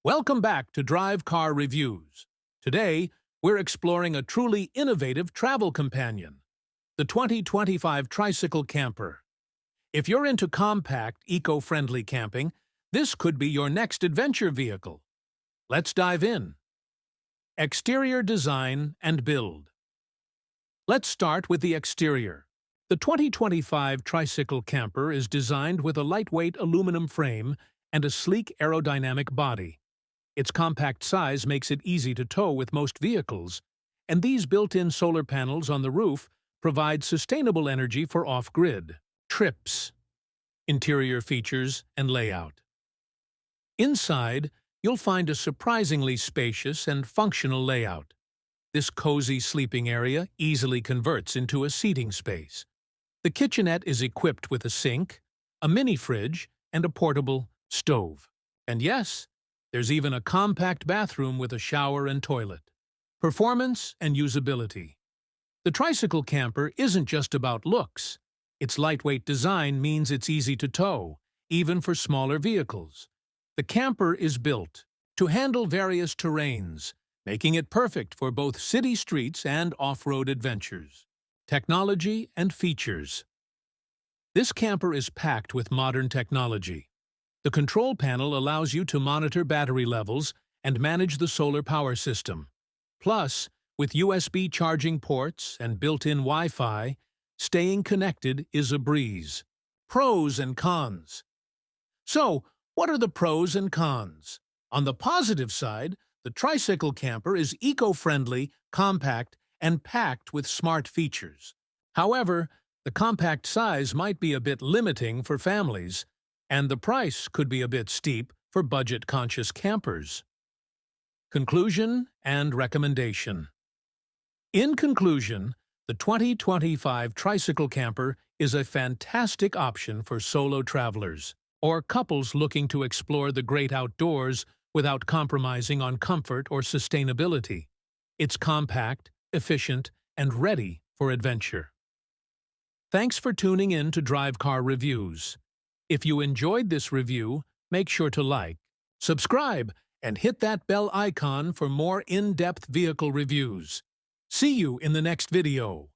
Welcome back to Drive Car Reviews. Today, we're exploring a truly innovative travel companion, the 2025 Tricycle Camper. If you're into compact, eco-friendly camping, this could be your next adventure vehicle. Let's dive in. Exterior design and build. Let's start with the exterior. The 2025 Tricycle Camper is designed with a lightweight aluminum frame and a sleek aerodynamic body. Its compact size makes it easy to tow with most vehicles, and these built-in solar panels on the roof provide sustainable energy for off-grid trips. Interior features and layout. Inside, you'll find a surprisingly spacious and functional layout. This cozy sleeping area easily converts into a seating space. The kitchenette is equipped with a sink, a mini-fridge, and a portable stove. And yes, there's even a compact bathroom with a shower and toilet. Performance and usability. The Tricycle Camper isn't just about looks. Its lightweight design means it's easy to tow, even for smaller vehicles. The camper is built to handle various terrains, making it perfect for both city streets and off-road adventures. Technology and features. This camper is packed with modern technology. The control panel allows you to monitor battery levels and manage the solar power system. Plus, with USB charging ports and built-in Wi-Fi, staying connected is a breeze. Pros and cons. So, what are the pros and cons? On the positive side, the Tricycle Camper is eco-friendly, compact, and packed with smart features. However, the compact size might be a bit limiting for families, and the price could be a bit steep for budget-conscious campers. Conclusion and recommendation. In conclusion, the 2025 Tricycle Camper is a fantastic option for solo travelers or couples looking to explore the great outdoors without compromising on comfort or sustainability. It's compact, efficient, and ready for adventure. Thanks for tuning in to Drive Car Reviews. If you enjoyed this review, make sure to like, subscribe, and hit that bell icon for more in-depth vehicle reviews. See you in the next video.